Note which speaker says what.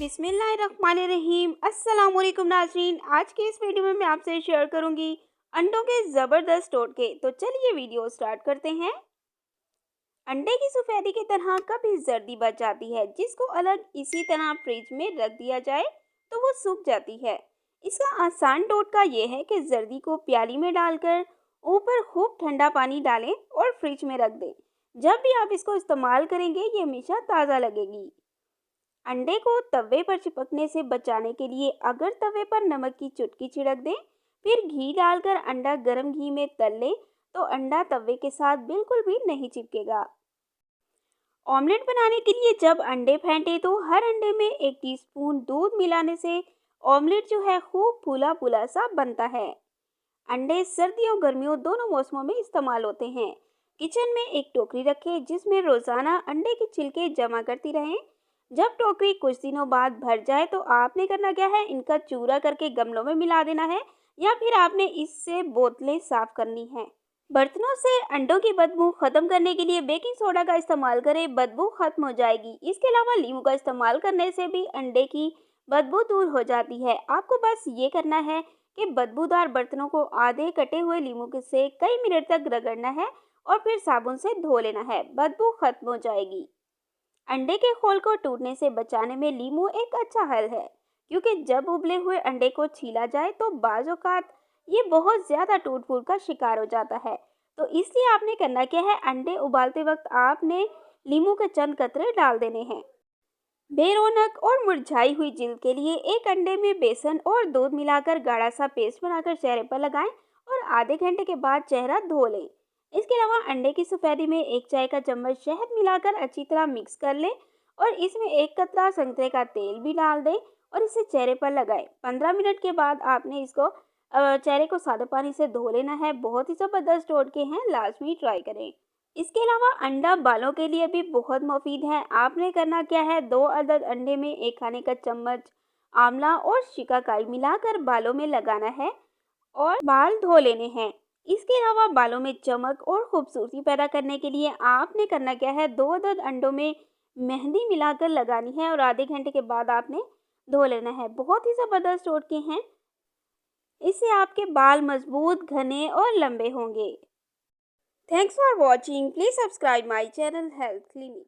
Speaker 1: बिस्मिल्लाहिर्रहमानिर्रहीम। अस्सलाम वालेकुम नाज़रीन, आज के इस वीडियो में मैं आपसे शेयर करूंगी अंडों के ज़बरदस्त टोटके। तो चलिए वीडियो स्टार्ट करते हैं। अंडे की सफ़ेदी की तरह कभी जर्दी बच जाती है, जिसको अलग इसी तरह फ्रिज में रख दिया जाए तो वो सूख जाती है। इसका आसान टोटका ये है कि जर्दी को प्याली में डालकर ऊपर खूब ठंडा पानी डालें और फ्रिज में रख दें। जब भी आप इसको इस्तेमाल करेंगे ये हमेशा ताज़ा लगेगी। अंडे को तवे पर चिपकने से बचाने के लिए अगर तवे पर नमक की चुटकी छिड़क दें, फिर घी डालकर अंडा गर्म घी में तल लें तो अंडा तवे के साथ बिल्कुल भी नहीं चिपकेगा। ऑमलेट बनाने के लिए जब अंडे फेंटे तो हर अंडे में 1 टीस्पून दूध मिलाने से ऑमलेट जो है खूब फूला फूला सा बनता है। अंडे सर्दियों गर्मियों दोनों मौसमों में इस्तेमाल होते हैं। किचन में एक टोकरी रखें जिसमें रोजाना अंडे के छिलके जमा करती रहें। जब टोकरी कुछ दिनों बाद भर जाए तो आपने करना क्या है, इनका चूरा करके गमलों में मिला देना है या फिर आपने इससे बोतलें साफ करनी है। बर्तनों से अंडों की बदबू खत्म करने के लिए बेकिंग सोडा का इस्तेमाल करें, बदबू खत्म हो जाएगी। इसके अलावा नींबू का इस्तेमाल करने से भी अंडे की बदबू दूर हो जाती है। आपको बस ये करना है कि बदबूदार बर्तनों को आधे कटे हुए नींबू से कई मिनट तक रगड़ना है और फिर साबुन से धो लेना है, बदबू खत्म हो जाएगी। अंडे के खोल को टूटने से बचाने में नींबू एक अच्छा हल है, क्योंकि जब उबले हुए अंडे को छीला जाए तो बाज़ औक़ात ये बहुत ज़्यादा टूट फूट का शिकार हो जाता है। तो इसलिए आपने करना क्या है, अंडे उबालते वक्त आपने नींबू के चंद कतरे डाल देने हैं। बेरौनक और मुरझाई हुई जिल्द के लिए एक अंडे में बेसन और दूध मिलाकर गाढ़ा सा पेस्ट बनाकर चेहरे पर लगाएं और आधे घंटे के बाद चेहरा धो लें। इसके अलावा अंडे की सफ़ेदी में 1 चाय का चम्मच शहद मिलाकर अच्छी तरह मिक्स कर लें और इसमें 1 कतरा संतरे का तेल भी डाल दें और इसे चेहरे पर लगाएं। 15 मिनट के बाद आपने इसको चेहरे को सादे पानी से धो लेना है। बहुत ही ज़बरदस्त टोटके हैं, लाजमी ट्राई करें। इसके अलावा अंडा बालों के लिए भी बहुत मुफीद है। आपने करना क्या है, 2 अदद अंडे में 1 खाने का चम्मच आंवला और शिकाकाई मिलाकर बालों में लगाना है और बाल धो लेने हैं। इसके अलावा बालों में चमक और खूबसूरती पैदा करने के लिए आपने करना क्या है, 2 अदद अंडों में मेहंदी मिलाकर लगानी है और आधे घंटे के बाद आपने धो लेना है। बहुत ही ज़बरदस्त टोटके हैं, इससे आपके बाल मजबूत, घने और लंबे होंगे। Thanks for watching. Please subscribe my channel health clinic.